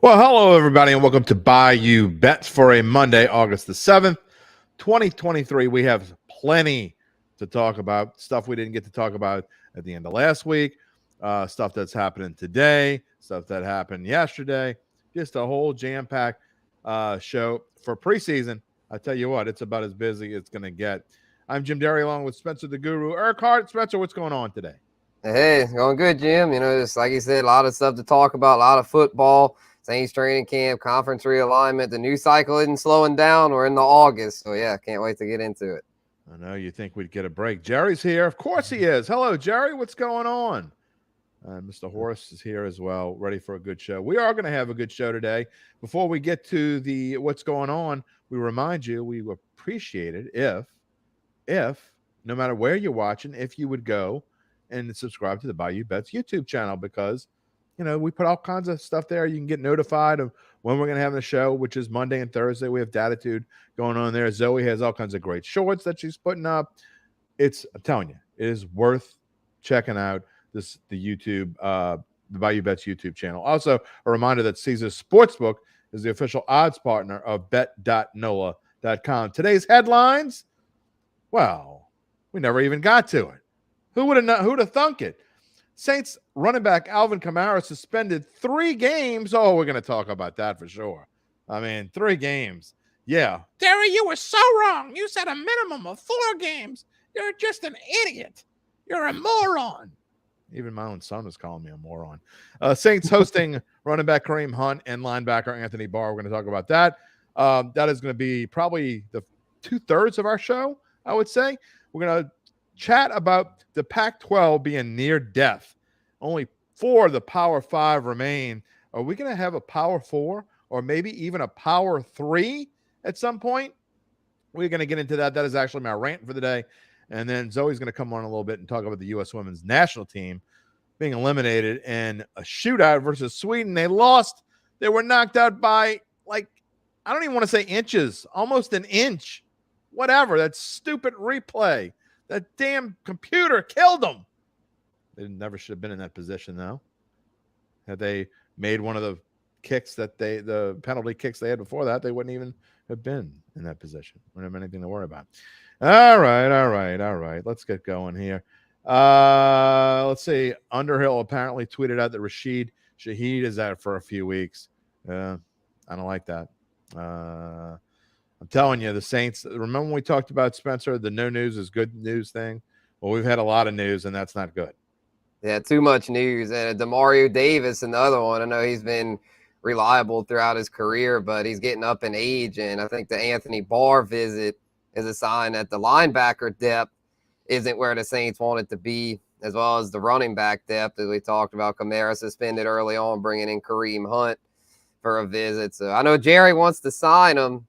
Well, hello, everybody, and welcome to Bayou Bets for a Monday, August the 7th, 2023. We have plenty to talk about, stuff we didn't get to talk about at the end of last week, stuff that's happening today, stuff that happened yesterday, just a whole jam-packed show for preseason. I tell you what, it's about as busy as it's going to get. I'm Jim Derry along with Spencer the Guru Urquhart. Spencer, what's going on today? Hey, it's going good, Jim. You know, just like you said, a lot of stuff to talk about, a lot of football. Saints training camp, conference realignment. The news cycle isn't slowing down. We're into August. So, yeah, can't wait to get into it. I know you think we'd get a break. Jerry's here. Of course he is. Hello, Jerry. What's going on? Mr. Horace is here as well, ready for a good show. We are going to have a good show today. Before we get to the what's going on, we remind you we would appreciate it if, no matter where you're watching, if you would go and subscribe to the Bayou Bets YouTube channel because you know, we put all kinds of stuff there. You can get notified of when we're going to have the show, which is Monday and Thursday. We have Datitude going on there. Zoe has all kinds of great shorts that she's putting up. I'm telling you, it is worth checking out the YouTube, the Bayou Bets YouTube channel. Also, a reminder that Caesars Sportsbook is the official odds partner of bet.nola.com. Today's headlines, well, we never even got to it. Who'd have thunk it? Saints running back Alvin Kamara suspended 3 games. Oh, we're going to talk about that for sure. I mean, 3 games. Yeah. Derry, you were so wrong. You said a minimum of 4 games. You're just an idiot. You're a moron. Even my own son was calling me a moron. Saints hosting running back Kareem Hunt and linebacker Anthony Barr. We're going to talk about that. That is going to be probably the 2/3 of our show, I would say. We're going to chat about the Pac-12 being near death. Only 4 of the Power 5 remain. Are we going to have a Power 4 or maybe even a Power 3 at some point? We're going to get into that. That is actually my rant for the day. And then Zoe's going to come on a little bit and talk about the U.S. women's national team being eliminated in a shootout versus Sweden. They lost. They were knocked out by, I don't even want to say inches, almost an inch. Whatever. That stupid replay. That damn computer killed them. They never should have been in that position, though. Had they made one of the kicks the penalty kicks they had before that, they wouldn't even have been in that position. Wouldn't have anything to worry about. All right. Let's get going here. Let's see. Underhill apparently tweeted out that Rashid Shaheed is out for a few weeks. I don't like that. I'm telling you, the Saints, remember when we talked about, Spencer, the no news is good news thing? Well, we've had a lot of news, and that's not good. Yeah, too much news. And Demario Davis, another one. I know he's been reliable throughout his career, but he's getting up in age. And I think the Anthony Barr visit is a sign that the linebacker depth isn't where the Saints want it to be, as well as the running back depth, as we talked about. Kamara suspended early on, bringing in Kareem Hunt for a visit. So I know Jerry wants to sign him.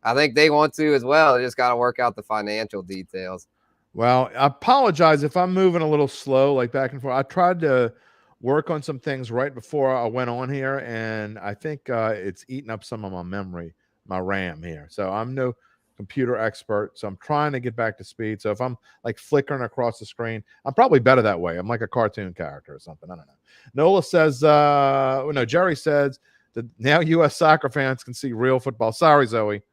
I think they want to as well. They just got to work out the financial details. Well, I apologize if I'm moving a little slow, like back and forth. I tried to work on some things right before I went on here, and I think it's eating up some of my memory, my RAM here. So I'm no computer expert, so I'm trying to get back to speed. So if I'm flickering across the screen, I'm probably better that way. I'm like a cartoon character or something. I don't know. Nola says, Jerry says that now U.S. soccer fans can see real football. Sorry, Zoe.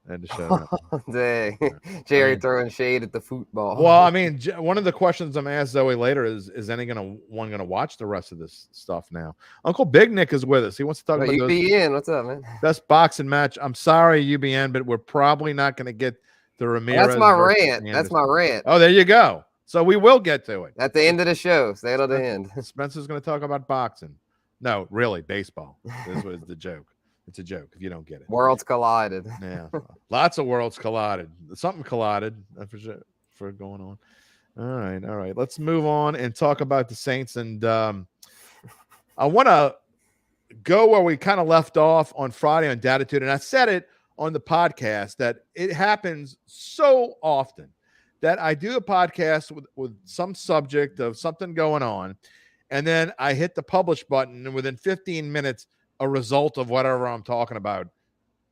I had to show that. Dang. Jerry throwing shade at the football. Well, I mean, one of the questions I'm asked Zoe later is anyone going to watch the rest of this stuff now? Uncle Big Nick is with us. He wants to talk about UBN. What's up, man? Best boxing match. I'm sorry, UBN, but we're probably not going to get the Ramirez. That's my rant. That's my rant. Oh, there you go. So we will get to it. At the end of the show. Stay till the end. Spencer's going to talk about boxing. No, really, baseball. This was the joke. It's a joke if you don't get it. Worlds collided. Yeah, lots of worlds collided. Something collided for going on. All right. Let's move on and talk about the Saints. And I want to go where we kind of left off on Friday on Datitude. And I said it on the podcast that it happens so often that I do a podcast with some subject of something going on, and then I hit the publish button, and within 15 minutes, a result of whatever I'm talking about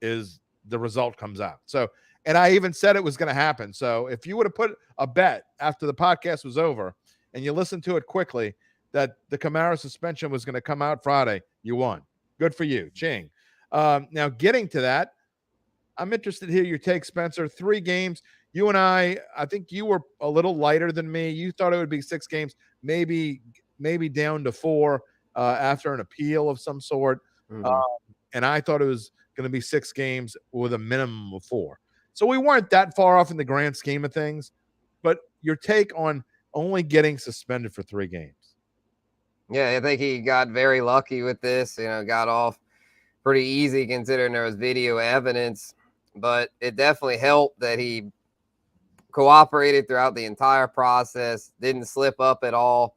is the result comes out. So, and I even said it was going to happen. So if you would have put a bet after the podcast was over and you listened to it quickly that the Kamara suspension was going to come out Friday, you won. Good for you, Ching. Now, getting to that, I'm interested to hear your take, Spencer. 3 games. You and I think you were a little lighter than me. You thought it would be 6 games, maybe down to 4 after an appeal of some sort. Mhm. And I thought it was going to be 6 games with a minimum of 4. So we weren't that far off in the grand scheme of things. But your take on only getting suspended for 3 games. Yeah, I think he got very lucky with this. Got off pretty easy considering there was video evidence. But it definitely helped that he cooperated throughout the entire process, didn't slip up at all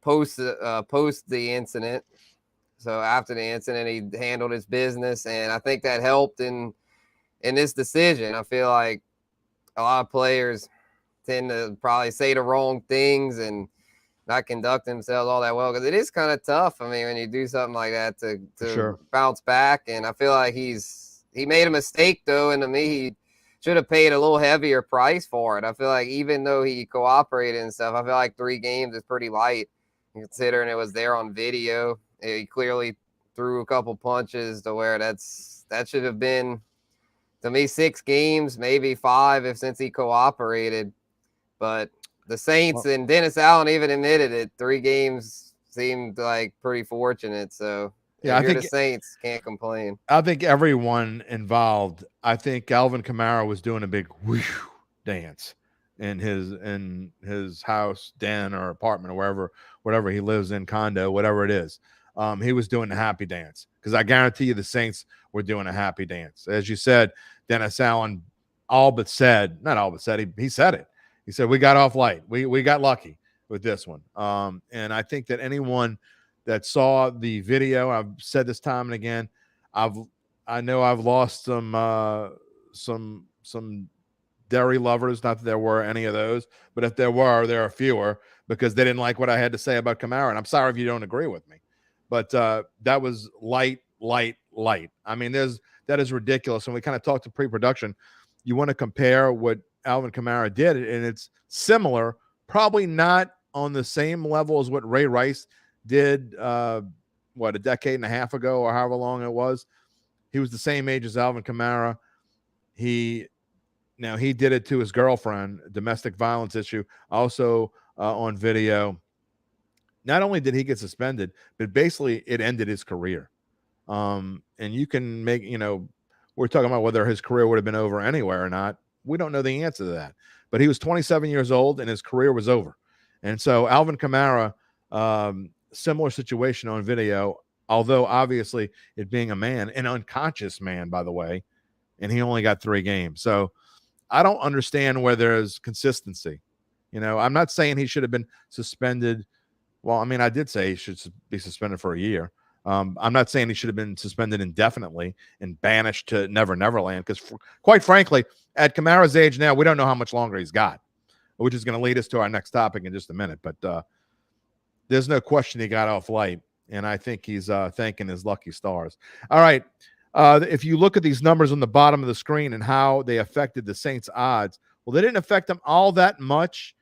post the incident. So after the incident, he handled his business, and I think that helped in this decision. I feel like a lot of players tend to probably say the wrong things and not conduct themselves all that well, because it is kind of tough. I mean, when you do something like that to Sure. bounce back, and I feel like he made a mistake though, and to me he should have paid a little heavier price for it. I feel like even though he cooperated and stuff, I feel like 3 games is pretty light considering it was there on video. He clearly threw a couple punches to where that should have been, to me, 6 games, maybe 5 since he cooperated. But the Saints and Dennis Allen even admitted it. 3 games seemed like pretty fortunate. So yeah, if you're the Saints, can't complain. I think everyone involved. I think Alvin Kamara was doing a big whoosh dance in his house, den, or apartment, or whatever he lives in, condo, whatever it is. He was doing the happy dance, because I guarantee you the Saints were doing a happy dance. As you said, Dennis Allen not all but said, he said it. He said, we got off light. We got lucky with this one. And I think that anyone that saw the video, I've said this time and again, I know I've lost some Derry lovers. Not that there were any of those, but if there are fewer, because they didn't like what I had to say about Kamara. And I'm sorry if you don't agree with me, but that was light. I mean, that is ridiculous. And we kind of talked to pre-production. You want to compare what Alvin Kamara did, and it's similar, probably not on the same level as what Ray Rice did, a decade and a half ago, or however long it was. He was the same age as Alvin Kamara. He did it to his girlfriend, domestic violence issue, also on video. Not only did he get suspended, but basically it ended his career. And you can make, we're talking about whether his career would have been over anywhere or not. We don't know the answer to that. But he was 27 years old and his career was over. And so Alvin Kamara, similar situation on video, although obviously it being a man, an unconscious man, by the way, and he only got 3 games. So I don't understand where there's consistency. I'm not saying he should have been suspended. Well, I mean, I did say he should be suspended for a year. I'm not saying he should have been suspended indefinitely and banished to Never Neverland, because quite frankly, at Kamara's age now, we don't know how much longer he's got, which is going to lead us to our next topic in just a minute. But there's no question he got off light, and I think he's thanking his lucky stars. All right. If you look at these numbers on the bottom of the screen and how they affected the Saints' odds, well, they didn't affect them all that much.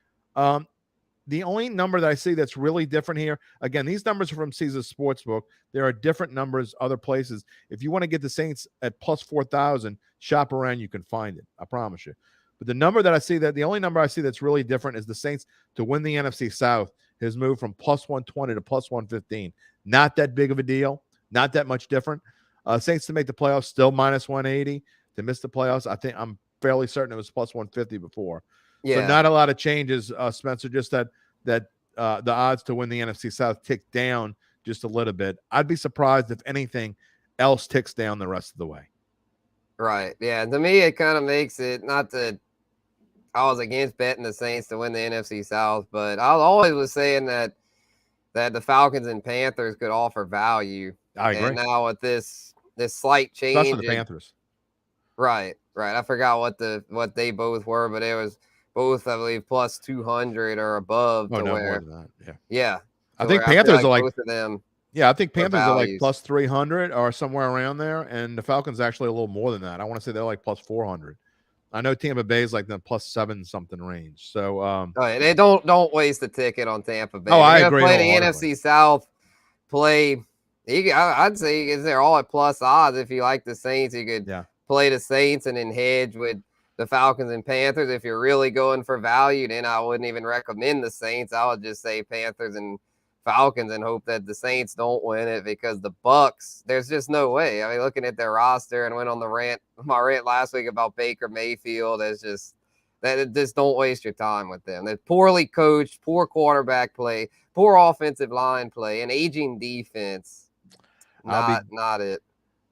The only number that I see that's really different here, again, these numbers are from Caesars Sportsbook. There are different numbers other places. If you want to get the Saints at plus 4,000, shop around, you can find it. I promise you. But the only number I see that's really different is the Saints to win the NFC South has moved from plus 120 to plus 115. Not that big of a deal. Not that much different. Saints to make the playoffs, still minus 180. To miss the playoffs, I'm fairly certain it was plus 150 before. Yeah. So not a lot of changes, Spencer, just that the odds to win the NFC South ticked down just a little bit. I'd be surprised if anything else ticks down the rest of the way. Right. Yeah. To me, it kind of makes it, not that I was against betting the Saints to win the NFC South, but I always was saying that the Falcons and Panthers could offer value. I agree. And now with this slight change, especially the Panthers. Right. I forgot what they both were, but it was both, I believe, plus 200 or above. Oh, no, more than that. Yeah. I think Panthers are like both of them. Yeah, I think Panthers are like plus 300 or somewhere around there, and the Falcons actually a little more than that. I want to say they're like plus 400. I know Tampa Bay is like the plus 7 something range. So they don't waste the ticket on Tampa Bay. Oh, I agree. Play the NFC South. Play I'd say they're all at plus odds. If you like the Saints, you could Yeah. play the Saints and then hedge with the Falcons and Panthers. If you're really going for value, then I wouldn't even recommend the Saints. I would just say Panthers and Falcons and hope that the Saints don't win it, because the Bucks, there's just no way. I mean, looking at their roster, and went on my rant last week about Baker Mayfield, is just don't waste your time with them. They're poorly coached, poor quarterback play, poor offensive line play, and aging defense. Not it.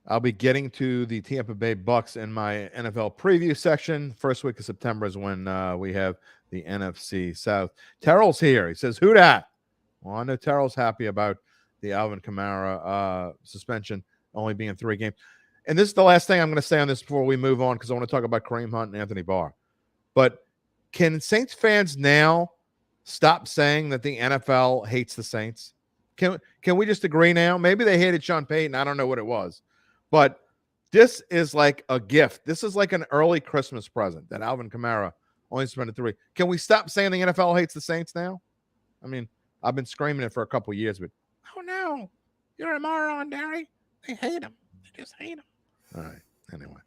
I'll be getting to the Tampa Bay Bucks in my NFL preview section. First week of September is when we have the NFC South. Terrell's here. He says, "Who dat?" Well, I know Terrell's happy about the Alvin Kamara suspension only being 3 games. And this is the last thing I'm going to say on this before we move on, because I want to talk about Kareem Hunt and Anthony Barr. But can Saints fans now stop saying that the NFL hates the Saints? Can we just agree now? Maybe they hated Sean Payton. I don't know what it was. But this is like a gift. This is like an early Christmas present that Alvin Kamara only spent 3. Can we stop saying the NFL hates the Saints now? I mean, I've been screaming it for a couple of years, but Oh no, you're a moron, Derry. They hate him. They just hate him. all right. Anyway,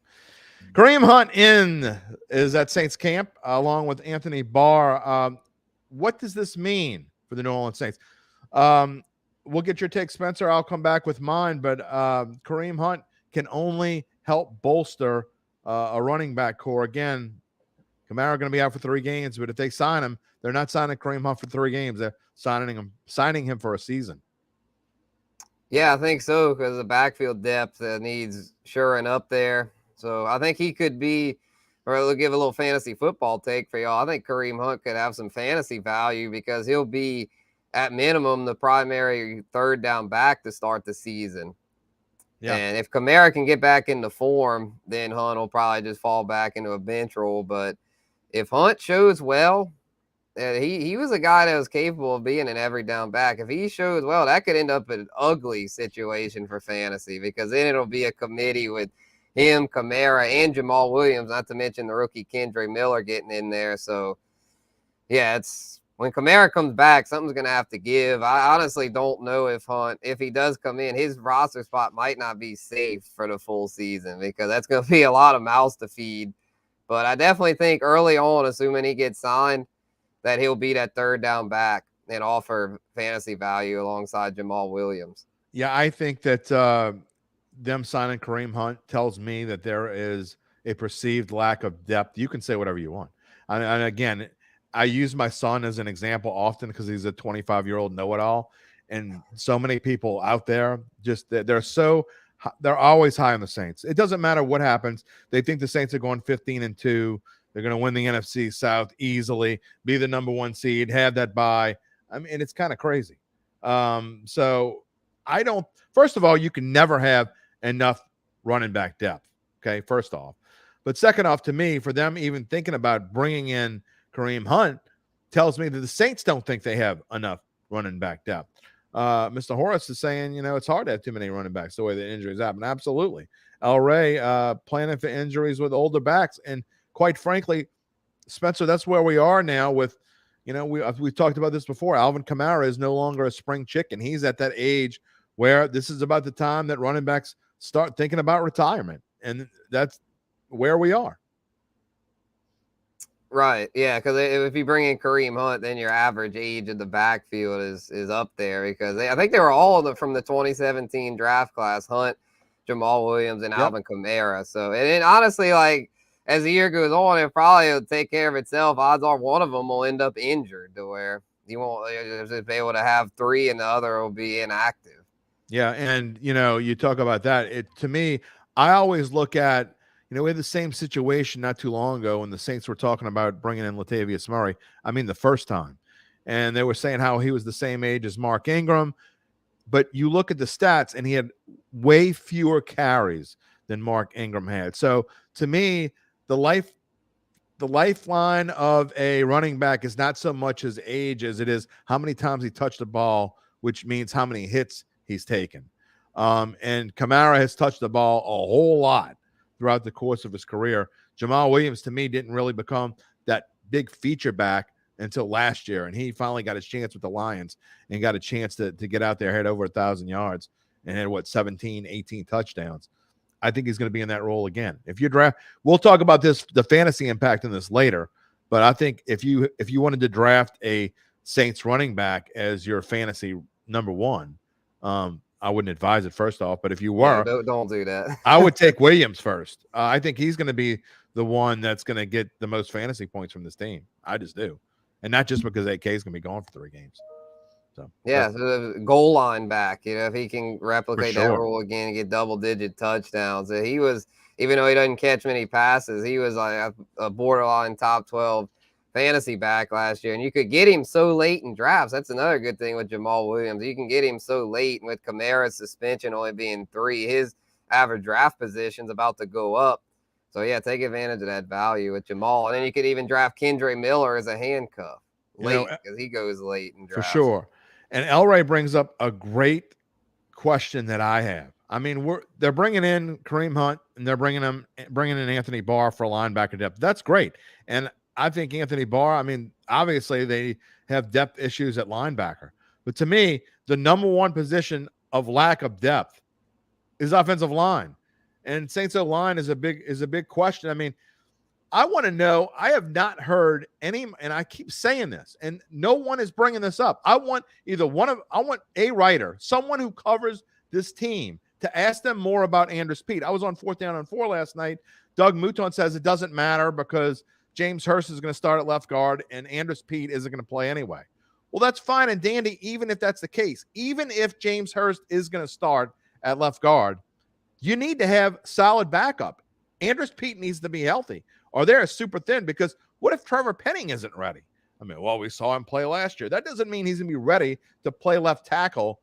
Kareem Hunt is at Saints camp along with Anthony Barr. What does this mean for the New Orleans Saints? We'll get your take, Spencer. I'll come back with mine, but Kareem Hunt can only help bolster a running back core. Again, Kamara going to be out for 3 games, but if they sign him, they're not signing Kareem Hunt for 3 games. They're signing him for a season. Yeah, I think so, because the backfield depth needs shoring up there. So I think he could be, or we'll give a little fantasy football take for y'all. I think Kareem Hunt could have some fantasy value, because he'll be, at minimum, the primary third down back to start the season. Yeah. And if Kamara can get back into form, then Hunt will probably just fall back into a bench role. But if Hunt shows well, he was a guy that was capable of being an every down back. If he shows well, that could end up an ugly situation for fantasy, because then it'll be a committee with him, Kamara, and Jamal Williams, not to mention the rookie Kendre Miller getting in there. So, yeah, it's when Kamara comes back, something's going to have to give. I honestly don't know if Hunt, if he does come in, his roster spot might not be safe for the full season, because that's going to be a lot of mouths to feed. But I definitely think early on, assuming he gets signed, that he'll be that third down back and offer fantasy value alongside Jamal Williams. Yeah, I think that them signing Kareem Hunt tells me that there is a perceived lack of depth. You can say whatever you want. And again, I use my son as an example often, because he's a 25-year-old know-it-all. And so many people out there, just they're always high on the Saints. It doesn't matter what happens. They think the Saints are going 15-2. They're going to win the NFC South easily, be the number 1 seed, have that bye. I mean, it's kind of crazy. So I don't – first of all, you can never have enough running back depth, okay, first off. But second off, to me, for them even thinking about bringing in Kareem Hunt tells me that the Saints don't think they have enough running back depth. Mr. Horace is saying, it's hard to have too many running backs the way the injuries happen. Absolutely. El Rey planning for injuries with older backs. And quite frankly, Spencer, that's where we are now with, we've talked about this before. Alvin Kamara is no longer a spring chicken. He's at that age where this is about the time that running backs start thinking about retirement. And that's where we are. Right. Yeah. Because if you bring in Kareem Hunt, then your average age of the backfield is up there, because I think they were all from the 2017 draft class: Hunt, Jamal Williams, and Alvin Kamara. So, and then honestly, like, as the year goes on, it probably will take care of itself. Odds are one of them will end up injured, to where you won't just be able to have 3 and the other will be inactive. Yeah. And, you talk about that. To me, I always look at, we had the same situation not too long ago when the Saints were talking about bringing in Latavius Murray. I mean, the first time. And they were saying how he was the same age as Mark Ingram. But you look at the stats, and he had way fewer carries than Mark Ingram had. So, to me, the lifeline of a running back is not so much his age as it is how many times he touched the ball, which means how many hits he's taken. And Kamara has touched the ball a whole lot throughout the course of his career. Jamal Williams, to me, didn't really become that big feature back until last year, and he finally got his chance with the Lions and got a chance to get out there, head over 1,000 yards and had 17, 18 touchdowns. I think he's going to be in that role again. If you draft, we'll talk about the fantasy impact in this later, but I think if you wanted to draft a Saints running back as your fantasy number one, I wouldn't advise it first off, but if you were, don't do that. I would take Williams first. I think he's going to be the one that's going to get the most fantasy points from this team. I just do. And not just because AK is going to be gone for 3 games. So the goal line back, if he can replicate that role again and get double-digit touchdowns. He was, even though he doesn't catch many passes, he was like a borderline top 12 fantasy back last year. And you could get him so late in drafts. That's another good thing with Jamal Williams. You can get him so late, and with Kamara's suspension only being 3, his average draft position's about to go up. So, take advantage of that value with Jamal. And then you could even draft Kendre Miller as a handcuff late because he goes late in drafts. For sure. And Elray brings up a great question that I have. I mean, they're bringing in Kareem Hunt, and they're bringing in Anthony Barr for linebacker depth. That's great. And I think Anthony Barr, I mean, obviously they have depth issues at linebacker. But to me, the number one position of lack of depth is offensive line. And Saints O-line is a big question. I mean, I want to know, I have not heard any, and I keep saying this, and no one is bringing this up. I want a writer, someone who covers this team, to ask them more about Andrus Peat. I was on 4th Down and 4 last night. Doug Mouton says it doesn't matter because James Hurst is going to start at left guard and Andrus Peat isn't going to play anyway. Well, that's fine and dandy, even if that's the case. Even if James Hurst is going to start at left guard, you need to have solid backup. Andrus Peat needs to be healthy, or they're super thin, because what if Trevor Penning isn't ready? I mean, well, we saw him play last year. That doesn't mean he's going to be ready to play left tackle.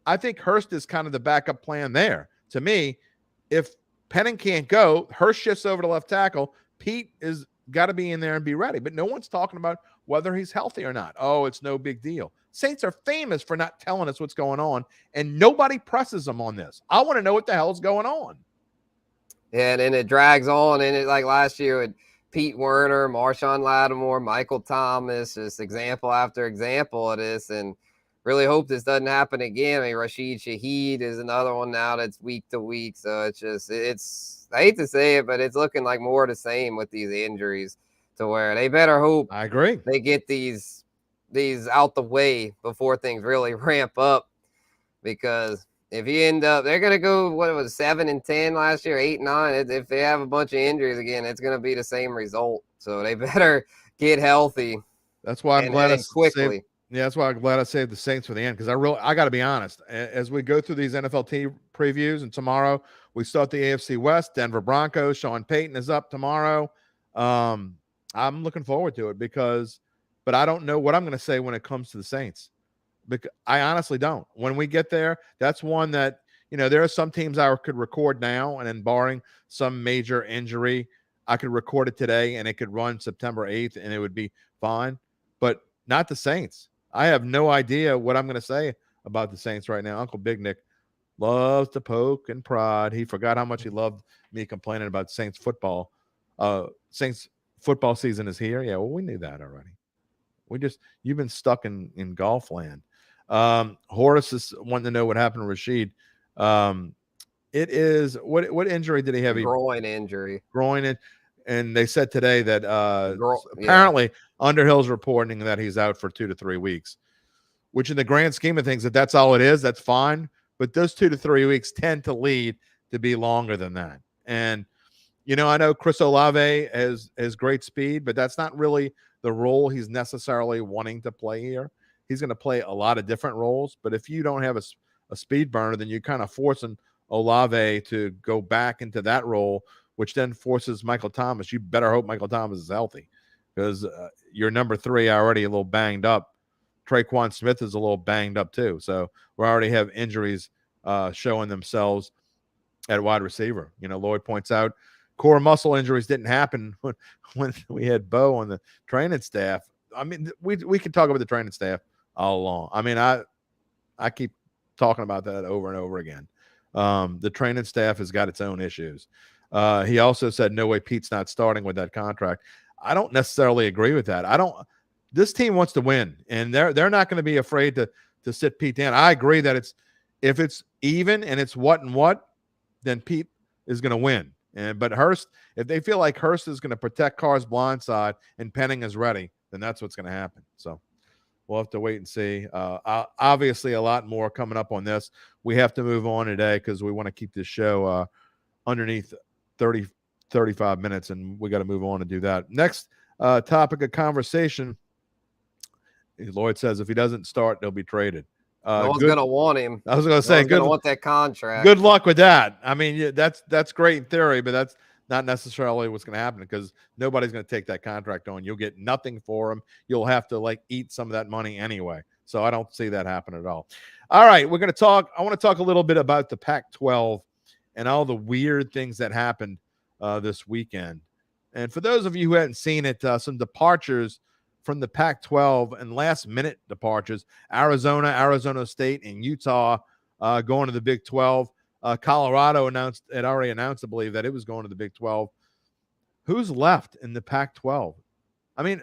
I think Hurst is kind of the backup plan there. To me, if Penning can't go, Hurst shifts over to left tackle. Peat is got to be in there and be ready. But no one's talking about whether he's healthy or not. Oh, it's no big deal. Saints are famous for not telling us what's going on, and nobody presses them on this. I want to know what the hell's going on. Yeah, and then it drags on, and it, like last year with Pete Werner, Marshawn Lattimore, Michael Thomas, just example after example of this, and really hope this doesn't happen again. I mean, Rashid Shaheed is another one now that's week to week, so it's I hate to say it, but it's looking like more of the same with these injuries, to where they better hope I agree they get these out the way before things really ramp up, because if you end up, they're going to go, 7-10 last year, 8-9. If they have a bunch of injuries again, it's going to be the same result. So they better get healthy. That's why I'm glad quickly. That's why I'm glad I saved the Saints for the end, because I got to be honest. As we go through these NFL team previews, and tomorrow we start the AFC West, Denver Broncos. Sean Payton is up tomorrow. I'm looking forward to it but I don't know what I'm going to say when it comes to the Saints. Because I honestly don't. When we get there, that's one that, there are some teams I could record now, and then barring some major injury, I could record it today and it could run September 8th and it would be fine. But not the Saints. I have no idea what I'm going to say about the Saints right now. Uncle Big Nick loves to poke and prod. He forgot how much he loved me complaining about Saints football. Saints football season is here. Yeah, well, we knew that already. You've been stuck in golf land. Horace is wanting to know what happened to Rashid. It is what injury did he have? Groin injury. And they said today that apparently Underhill's reporting that he's out for 2 to 3 weeks, which in the grand scheme of things, if that's all it is, that's fine. But those 2 to 3 weeks tend to lead to be longer than that. And I know Chris Olave has great speed, but that's not really the role he's necessarily wanting to play here. He's going to play a lot of different roles, but if you don't have a speed burner, then you're kind of forcing Olave to go back into that role, which then forces Michael Thomas. You better hope Michael Thomas is healthy, because your number 3 already a little banged up. Traquan Smith is a little banged up too. So we already have injuries showing themselves at wide receiver. Lloyd points out core muscle injuries didn't happen when we had Bo on the training staff. I mean, we could talk about the training staff all along. I mean, I keep talking about that over and over again. The training staff has got its own issues. He also said, no way Pete's not starting with that contract. I don't necessarily agree with that. This team wants to win, and they're not going to be afraid to sit Pete down. I agree that If it's even and it's what and what, then Pete is going to win. But Hurst, if they feel like Hurst is going to protect Carr's blind side and Penning is ready, then that's what's going to happen. So we'll have to wait and see. Obviously, a lot more coming up on this. We have to move on today because we want to keep this show underneath 30, 35 minutes, and we got to move on and do that. Next topic of conversation, Lloyd says if he doesn't start, they'll be traded. No one's going to want him. I was going to say, going to want that contract. Good luck with that. I mean, that's great in theory, but that's not necessarily what's going to happen because nobody's going to take that contract on. You'll get nothing for him. You'll have to eat some of that money anyway. So I don't see that happen at all. All right, we're going to talk. I want to talk a little bit about the Pac-12 and all the weird things that happened this weekend. And for those of you who hadn't seen it, some departures from the Pac-12 and last-minute departures. Arizona State, and Utah going to the Big 12. Colorado had already announced, I believe, that it was going to the Big 12. Who's left in the Pac-12? I mean,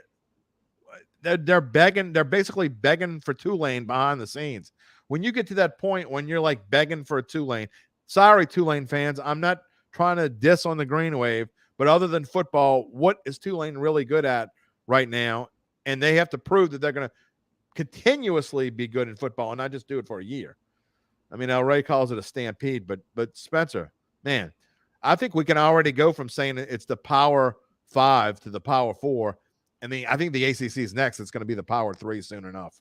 they're begging. They're basically begging for Tulane behind the scenes. When you get to that point when you're begging for a Tulane, sorry, Tulane fans, I'm not trying to diss on the Green Wave, but other than football, what is Tulane really good at right now? And they have to prove that they're going to continuously be good in football and not just do it for a year. I mean, El Rey calls it a stampede, but Spencer, man, I think we can already go from saying it's the Power 5 to the Power 4. And I think the ACC is next. It's going to be the Power 3 soon enough.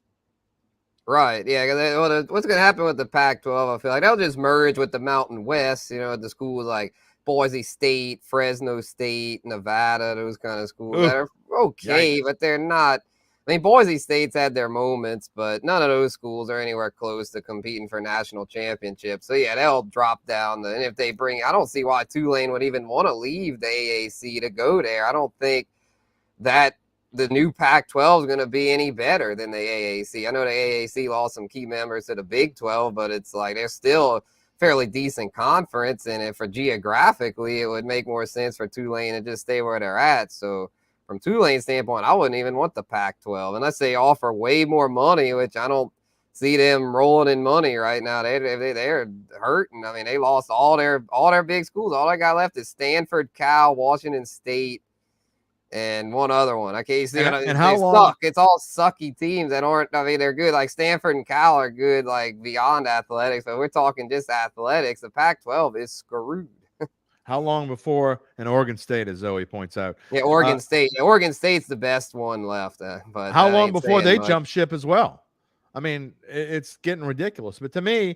Right. Yeah. What's going to happen with the Pac-12? I feel like they'll just merge with the Mountain West, the schools like Boise State, Fresno State, Nevada, those kind of schools that are okay, but they're not. I mean, Boise State's had their moments, but none of those schools are anywhere close to competing for national championships. So, yeah, they'll drop down. And if they I don't see why Tulane would even want to leave the AAC to go there. I don't think that the new Pac-12 is going to be any better than the AAC. I know the AAC lost some key members to the Big 12, but it's they're still a fairly decent conference. And for geographically, it would make more sense for Tulane to just stay where they're at. So, from Tulane's standpoint, I wouldn't even want the Pac-12 unless they offer way more money, which I don't see them rolling in money right now. They're hurting. I mean, they lost all their big schools. All they got left is Stanford, Cal, Washington State, and one other one. I can't see. And how long? Suck. It's all sucky teams that aren't. I mean, they're good. Like Stanford and Cal are good, beyond athletics. So we're talking just athletics. The Pac-12 is screwed. How long before an Oregon State, as Zoe points out? Yeah, Oregon State. Oregon State's the best one left. But how long before they jump ship as well? I mean, it's getting ridiculous. But to me,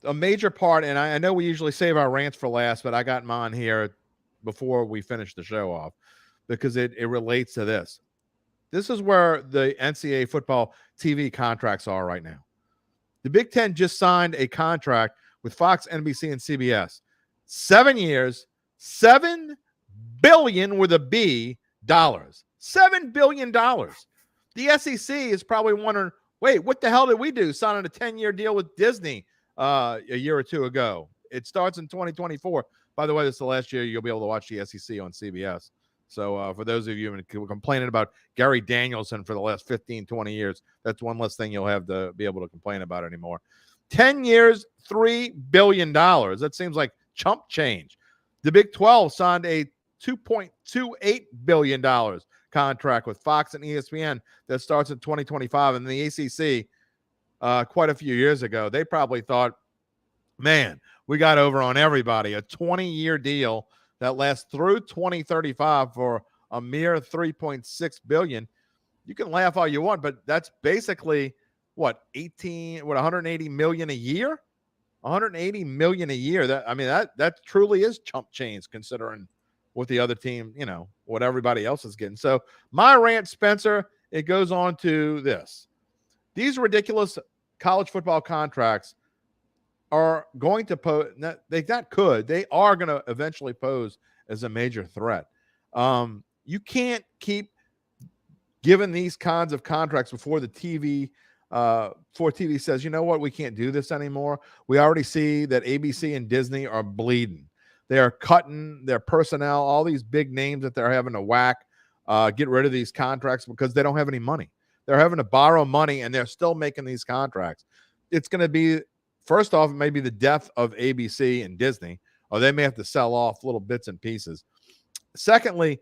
a major part, and I know we usually save our rants for last, but I got mine here before we finish the show off because it relates to this. This is where the NCAA football TV contracts are right now. The Big Ten just signed a contract with Fox, NBC, and CBS. 7 years, $7 billion with a B dollars. $7 billion. The SEC is probably wondering, wait, what the hell did we do signing a 10-year deal with Disney a year or two ago? It starts in 2024. By the way, this is the last year you'll be able to watch the SEC on CBS. So for those of you who are complaining about Gary Danielson for the last 15, 20 years, that's one less thing you'll have to be able to complain about anymore. 10 years, $3 billion. That seems like chump change. The Big 12 signed a $2.28 billion contract with Fox and ESPN that starts in 2025. And the ACC, quite a few years ago, they probably thought, man, we got over on everybody. A 20-year deal that lasts through 2035 for a mere $3.6 billion. You can laugh all you want, but that's basically $180 million a year? $180 million a year. That truly is chump change considering what the other team, what everybody else is getting. So my rant, Spencer, it goes on to this. These ridiculous college football contracts are going to pose, they are going to eventually pose as a major threat. You can't keep giving these kinds of contracts before the TV says, you know what, we can't do this anymore. We already see that ABC and Disney are bleeding. They are cutting their personnel, all these big names that they're having to whack, get rid of these contracts because they don't have any money. They're having to borrow money and they're still making these contracts. It's going to be first off, maybe the death of ABC and Disney, or they may have to sell off little bits and pieces. Secondly,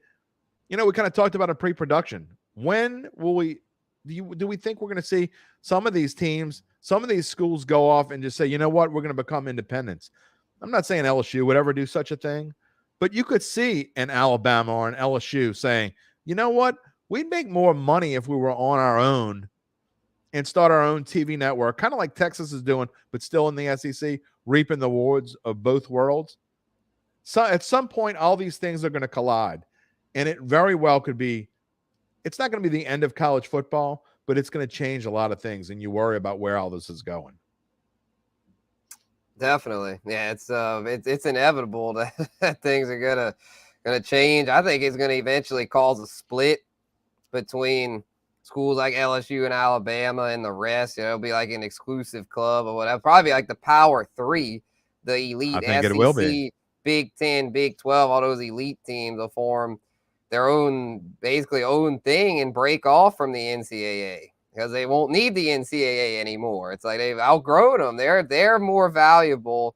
we kind of talked about a pre-production. When will we do we think we're going to see some of these teams, some of these schools go off and just say, you know what, we're going to become independents? I'm not saying LSU would ever do such a thing, but you could see an Alabama or an LSU saying, you know what, we'd make more money if we were on our own and start our own TV network, kind of like Texas is doing, but still in the SEC, reaping the rewards of both worlds. So at some point, all these things are going to collide, and it very well could be. It's not going to be the end of college football, but it's going to change a lot of things, and you worry about where all this is going. Definitely, yeah. It's inevitable that things are gonna change. I think it's gonna eventually cause a split between schools like LSU and Alabama and the rest. It'll be like an exclusive club or whatever. Probably like the Power Three, the elite I think SEC, it will be. Big 10, Big 12. All those elite teams will form their own thing and break off from the NCAA because they won't need the NCAA anymore. It's like they've outgrown them. They're more valuable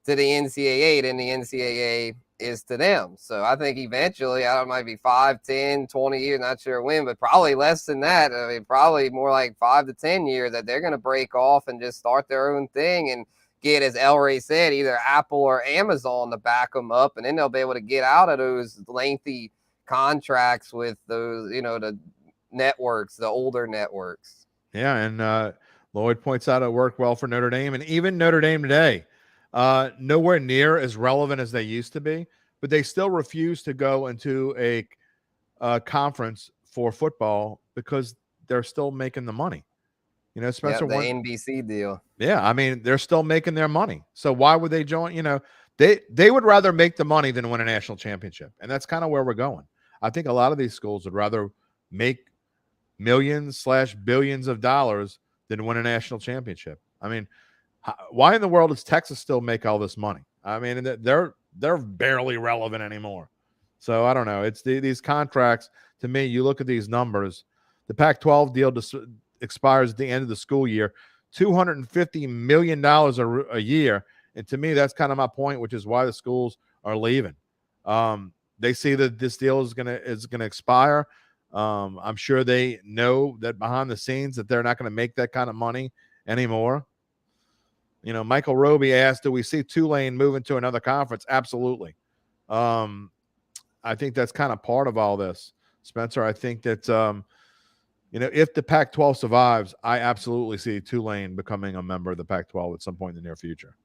to the NCAA than the NCAA is to them. So I think eventually, it might be 5, 10, 20 years, not sure when, but probably less than that. I mean, probably more like 5 to 10 years that they're going to break off and just start their own thing and get, as El Rey said, either Apple or Amazon to back them up, and then they'll be able to get out of those lengthy contracts with those, the networks, the older networks. Yeah, and Lloyd points out it worked well for Notre Dame, and even Notre Dame today, nowhere near as relevant as they used to be, but they still refuse to go into a conference for football because they're still making the money. Spencer, the NBC deal. Yeah, I mean, they're still making their money. So why would they join? They would rather make the money than win a national championship, and that's kind of where we're going. I think a lot of these schools would rather make millions/billions of dollars than win a national championship. I mean, why in the world does Texas still make all this money? I mean, they're barely relevant anymore. So I don't know. It's these contracts. To me, you look at these numbers. The Pac-12 deal expires at the end of the school year, $250 million a year. And to me, that's kind of my point, which is why the schools are leaving. They see that this deal is gonna expire. I'm sure they know that behind the scenes that they're not going to make that kind of money anymore. Michael Roby asked, "Do we see Tulane moving to another conference?" Absolutely. I think that's kind of part of all this, Spencer. I think that if the Pac-12 survives, I absolutely see Tulane becoming a member of the Pac-12 at some point in the near future.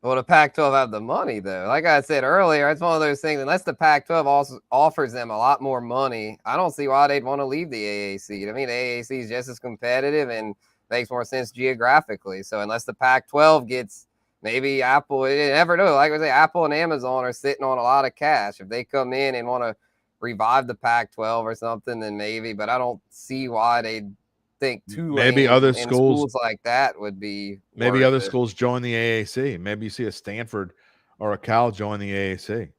Well, the Pac-12 have the money, though. Like I said earlier, it's one of those things, unless the Pac-12 also offers them a lot more money, I don't see why they'd want to leave the AAC. I mean, the AAC is just as competitive and makes more sense geographically. So unless the Pac-12 gets maybe Apple, you never know. Like I say, Apple and Amazon are sitting on a lot of cash. If they come in and want to revive the Pac-12 or something, then maybe. But I don't see why they'd think maybe other schools like that would be. Maybe other schools join the AAC. Maybe you see a Stanford or a Cal join the AAC.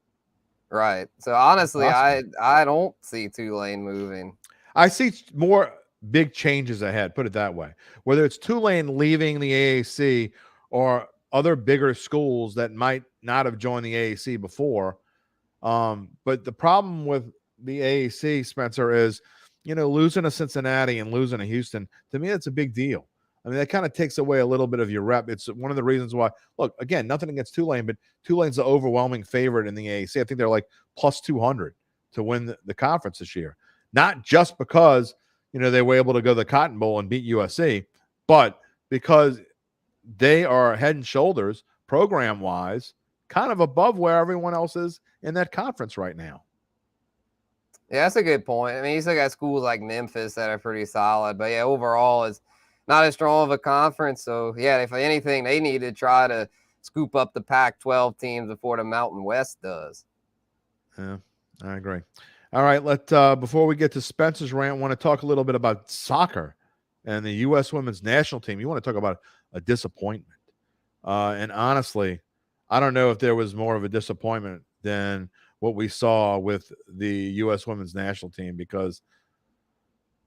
Right. So honestly, I don't see Tulane moving. I see more big changes ahead. Put it that way. Whether it's Tulane leaving the AAC or other bigger schools that might not have joined the AAC before. But the problem with the AAC, Spencer, is losing to Cincinnati and losing to Houston, to me, that's a big deal. I mean, that kind of takes away a little bit of your rep. It's one of the reasons why, look, again, nothing against Tulane, but Tulane's the overwhelming favorite in the AAC. I think they're like plus 200 to win the conference this year. Not just because, they were able to go to the Cotton Bowl and beat USC, but because they are head and shoulders, program-wise, kind of above where everyone else is in that conference right now. Yeah, that's a good point. I mean, you still got schools like Memphis that are pretty solid, but yeah, overall it's not as strong of a conference. So yeah, if anything, they need to try to scoop up the Pac-12 teams before the Mountain West does. Yeah, I agree. All right, before we get to Spencer's rant, I want to talk a little bit about soccer and the U.S. women's national team. You want to talk about a disappointment. And honestly, I don't know if there was more of a disappointment than what we saw with the U.S. women's national team because,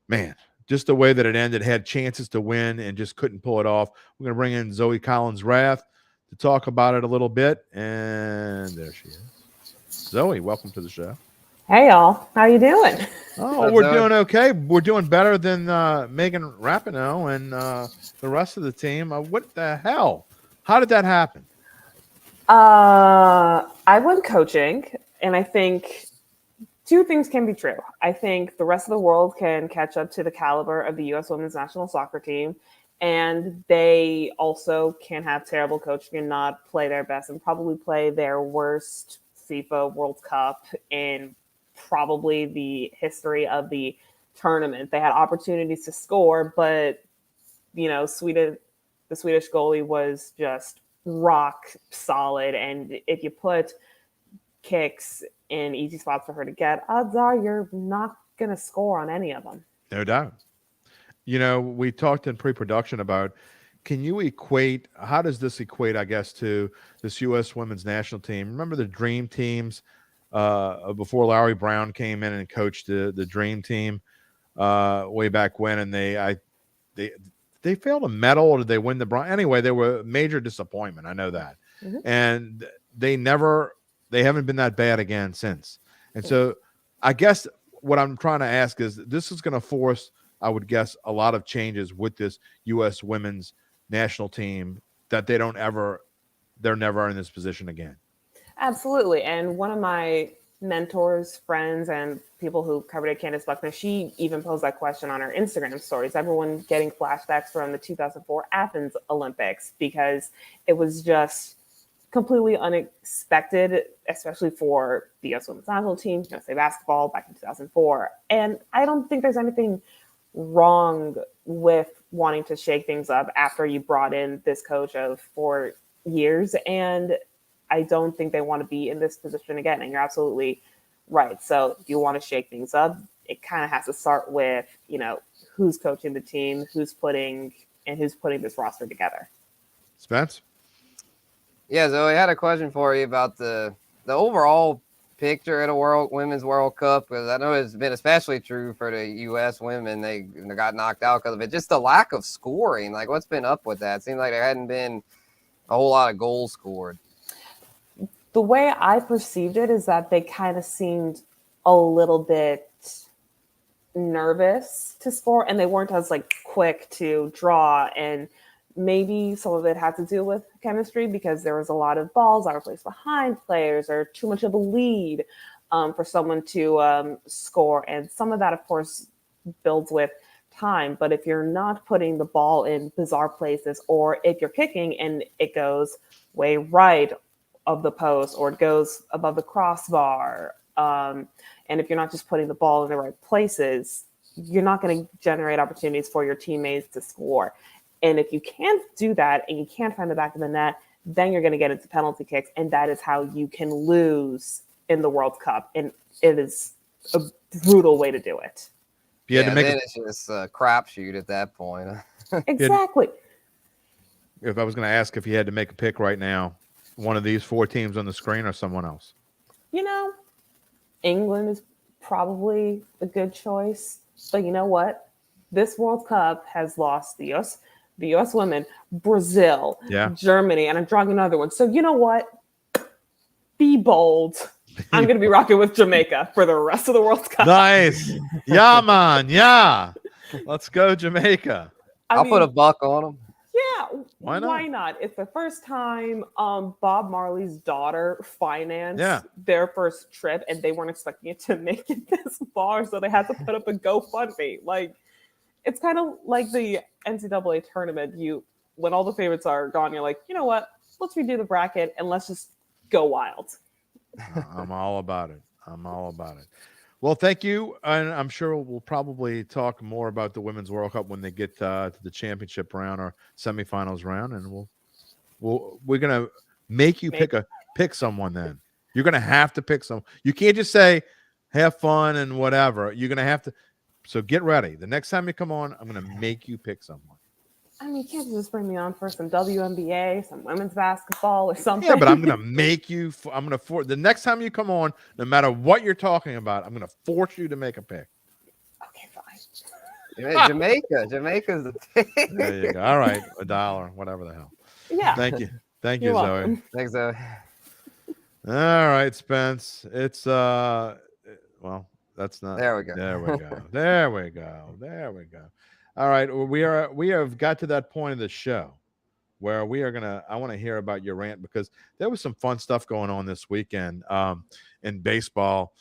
man, just the way that it ended, had chances to win and just couldn't pull it off. We're going to bring in Zoe Collins Rath to talk about it a little bit. And there she is. Zoe, welcome to the show. Hey, y'all. How you doing? Oh, we're doing okay. We're doing better than Megan Rapinoe and the rest of the team. What the hell? How did that happen? I went coaching, and I think two things can be true. I think the rest of the world can catch up to the caliber of the U.S. women's national soccer team, and they also can have terrible coaching and not play their best and probably play their worst FIFA World Cup in probably the history of the tournament. They had opportunities to score, but the Swedish goalie was just rock solid. And if you put kicks in easy spots for her to get, odds are you're not going to score on any of them. No doubt. We talked in pre-production about, how does this equate, I guess, to this U.S. women's national team? Remember the dream teams before Larry Brown came in and coached the dream team way back when, and they failed a medal, or did they win the bronze? Anyway, they were a major disappointment. I know that. Mm-hmm. And they haven't been that bad again since. And so I guess what I'm trying to ask is, this is going to force, I would guess, a lot of changes with this U.S. women's national team, that they're never in this position again. Absolutely. And one of my mentors, friends, and people who covered it, Candace Buckner, she even posed that question on her Instagram stories. Everyone getting flashbacks from the 2004 Athens Olympics, because it was just completely unexpected, especially for the U.S. women's national team, USA basketball back in 2004. And I don't think there's anything wrong with wanting to shake things up after you brought in this coach of 4 years. And I don't think they want to be in this position again. And you're absolutely right. So if you want to shake things up, it kind of has to start with, who's coaching the team, who's putting this roster together. Spence? Yeah, Zoe, I had a question for you about the overall picture at a Women's World Cup, because I know it's been especially true for the U.S. women. They got knocked out because of it. Just the lack of scoring. Like, what's been up with that? It seems like there hadn't been a whole lot of goals scored. The way I perceived it is that they kind of seemed a little bit nervous to score, and they weren't as quick to draw. And maybe some of it had to do with chemistry, because there was a lot of balls that were placed behind players, or too much of a lead for someone to score. And some of that, of course, builds with time. But if you're not putting the ball in bizarre places, or if you're kicking and it goes way right of the post, or it goes above the crossbar, and if you're not just putting the ball in the right places, you're not going to generate opportunities for your teammates to score. And if you can't do that, and you can't find the back of the net, then you're going to get into penalty kicks, and that is how you can lose in the World Cup. And it is a brutal way to do it. Then it's just a crapshoot at that point. Exactly. If I was going to ask if you had to make a pick right now, one of these 4 teams on the screen or someone else? England is probably a good choice. But you know what? This World Cup has lost the U.S. women, Brazil, Germany, and I'm drawing another one. So you know what? Be bold. I'm going to be rocking with Jamaica for the rest of the World Cup. Nice. Yeah, man. Yeah. Let's go, Jamaica. I'll put a buck on them. Yeah, why not? It's the first time Bob Marley's daughter financed their first trip, and they weren't expecting it to make it this far, so they had to put up a GoFundMe. It's kind of like the NCAA tournament. When all the favorites are gone, you're like, you know what? Let's redo the bracket and let's just go wild. I'm all about it. Well, thank you. And I'm sure we'll probably talk more about the Women's World Cup when they get to the championship round or semifinals round. And we're going to make you pick someone then. You're going to have to pick someone. You can't just say, have fun and whatever. You're going to have to. So get ready. The next time you come on, I'm going to make you pick someone. I mean, you can't just bring me on for some WNBA, some women's basketball or something. Yeah, but I'm going to make you. I'm going to the next time you come on, no matter what you're talking about, I'm going to force you to make a pick. Okay, fine. Yeah, Jamaica's the thing. There you go. All right, $1, whatever the hell. Yeah. Thank you, You're Zoe. welcome. Thanks, Zoe. All right, Spence. It's well, that's not. There we go. There we go. There we go. There we go. All right, we have got to that point of the show where I want to hear about your rant, because there was some fun stuff going on this weekend in baseball.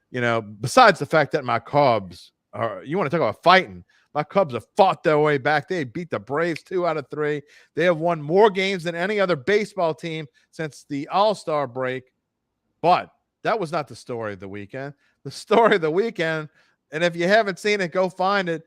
You know, besides the fact that my Cubs are, you want to talk about fighting, my Cubs have fought their way back. They beat the Braves 2 out of 3. They have won more games than any other baseball team since the All-Star break. But that was not the story of the weekend. The story of the weekend, and if you haven't seen it, go find it.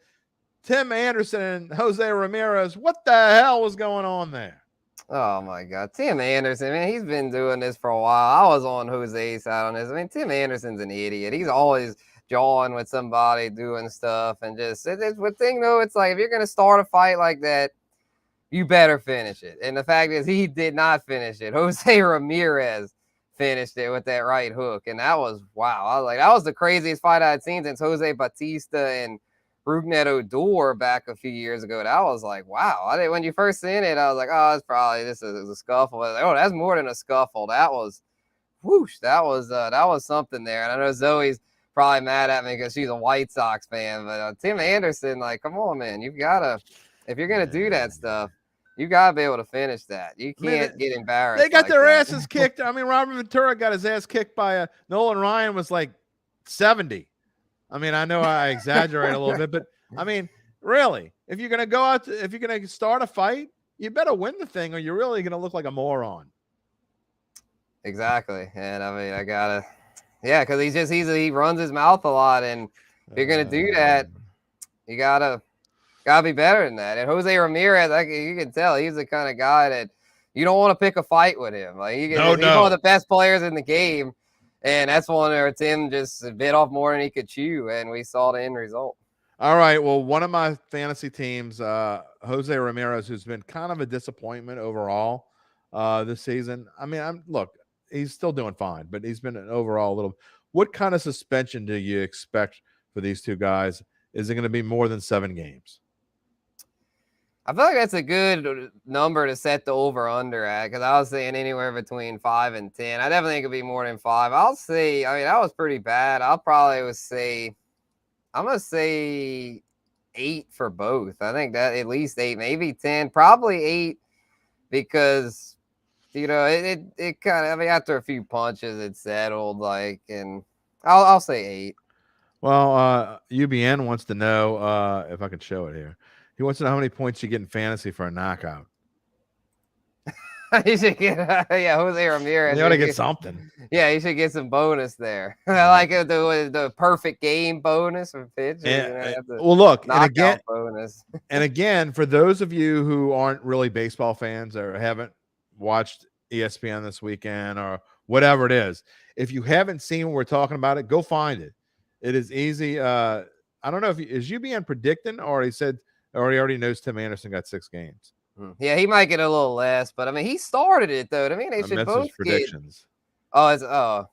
Tim Anderson and Jose Ramirez, what the hell was going on there? Oh my God, Tim Anderson, man, he's been doing this for a while. I was on Jose's side on this. I mean, Tim Anderson's an idiot. He's always jawing with somebody, doing stuff, and just it's the thing though. It's like, if you're gonna start a fight like that, you better finish it. And the fact is, he did not finish it. Jose Ramirez finished it with that right hook, and that was wow. I was like, that was the craziest fight I had seen since Jose Batista and Rugnet Odor back a few years ago. That was like, wow. When you first seen it, I was like, oh, it's probably this is a scuffle. I was like, oh, that's more than a scuffle. That was whoosh. That was something there. And I know Zoe's probably mad at me because she's a White Sox fan, but Tim Anderson, like, come on, man, you've gotta, if you're gonna do that stuff, you gotta be able to finish that. You can't get embarrassed. They got like their that. asses kicked. I mean, Robert Ventura got his ass kicked by Nolan Ryan was like 70. I mean, I know I exaggerate a little bit, but I mean, really, if you're going to go out, if you're going to start a fight, you better win the thing, or you're really going to look like a moron. Exactly. And I mean, yeah, because he runs his mouth a lot. And if you're going to do that, you gotta be better than that. And Jose Ramirez, you can tell he's the kind of guy that you don't want to pick a fight with him. Like, he's one of the best players in the game. And that's one where Tim just bit off more than he could chew, and we saw the end result. All right. Well, one of my fantasy teams, Jose Ramirez, who's been kind of a disappointment overall this season. I mean, look, he's still doing fine, but he's been an overall little. What kind of suspension do you expect for these two guys? Is it going to be more than 7 games? I feel like that's a good number to set the over-under at, because I was saying anywhere between 5 and 10. I definitely think it'll be more than 5. I'll say, I mean, that was pretty bad. I'm going to say 8 for both. I think that at least 8, maybe 10, probably 8, because, you know, it kind of, I mean, after a few punches, it settled, like, and I'll say 8. Well, UBN wants to know, if I can show it here. He wants to know how many points you get in fantasy for a knockout. You should get, Jose Ramirez. You ought to get something. Yeah, you should get some bonus there. I like the perfect game bonus for pitching. Well, look, bonus. And again, for those of you who aren't really baseball fans or haven't watched ESPN this weekend or whatever it is, if you haven't seen what we're talking about, go find it. It is easy. I don't know if is UBN predicting, or he already knows Tim Anderson got 6 games. Yeah, he might get a little less, but I mean, he started it though. I mean, they should both predictions. Well,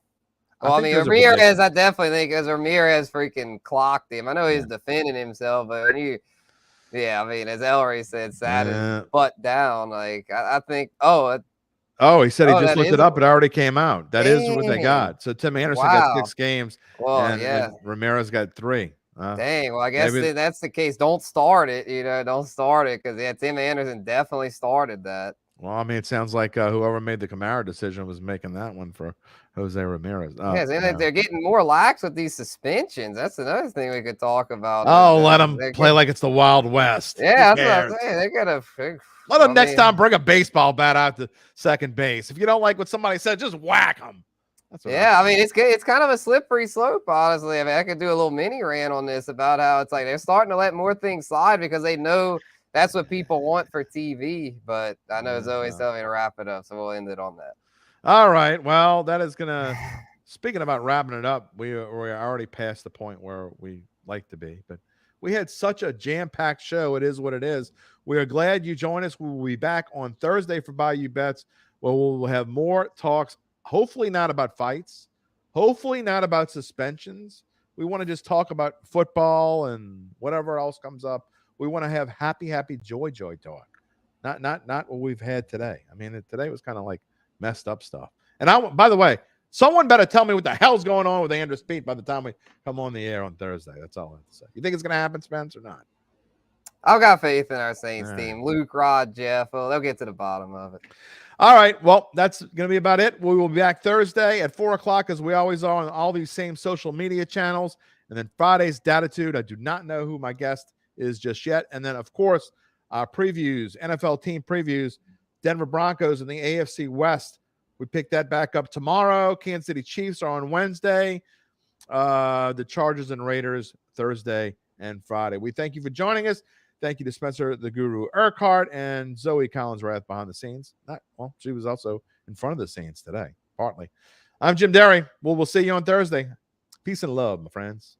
I mean, Ramirez, I definitely think, as Ramirez freaking clocked him. I know he's defending himself, but I mean, as Ellery said, sat his butt down. Like, I think, he said he just looked it up. It already came out. That is what they got. So Tim Anderson got 6 games. Well, and Ramirez got 3. Dang. Well, I guess that's the case. Don't start it. Don't start it, because Tim Anderson definitely started that. Well, I mean, it sounds like whoever made the Kamara decision was making that one for Jose Ramirez. They're getting more lax with these suspensions. That's another thing we could talk about. Let them play like it's the Wild West. Yeah, that's what I'm saying. They gotta let them next time bring a baseball bat out to second base. If you don't like what somebody said, just whack them. I mean, it's kind of a slippery slope, honestly. I mean, I could do a little mini rant on this about how it's like they're starting to let more things slide because they know that's what people want for TV. But I know Zoe's telling me to wrap it up, so we'll end it on that. All right. Well, that is going to – speaking about wrapping it up, we're already past the point where we like to be. But we had such a jam-packed show. It is what it is. We are glad you joined us. We will be back on Thursday for Bayou Bets, where we'll have more talks. Hopefully not about fights. Hopefully not about suspensions. We want to just talk about football and whatever else comes up. We want to have happy joy talk. Not what we've had today. I mean, today was kind of like messed up stuff. And by the way, someone better tell me what the hell's going on with Andrew Speed by the time we come on the air on Thursday. That's all I have to say. You think it's going to happen, Spence, or not? I've got faith in our Saints All team. Luke, Rod, Jeff, they'll get to the bottom of it. All right. Well, that's going to be about it. We will be back Thursday at 4 o'clock, as we always are, on all these same social media channels. And then Friday's Datitude. I do not know who my guest is just yet. And then, of course, previews, NFL team previews, Denver Broncos in the AFC West. We pick that back up tomorrow. Kansas City Chiefs are on Wednesday. The Chargers and Raiders Thursday and Friday. We thank you for joining us. Thank you to Spencer the Guru Urquhart and Zoe Collins Rath behind the scenes. She was also in front of the scenes today, partly. I'm Jim Derry. We'll see you on Thursday. Peace and love, my friends.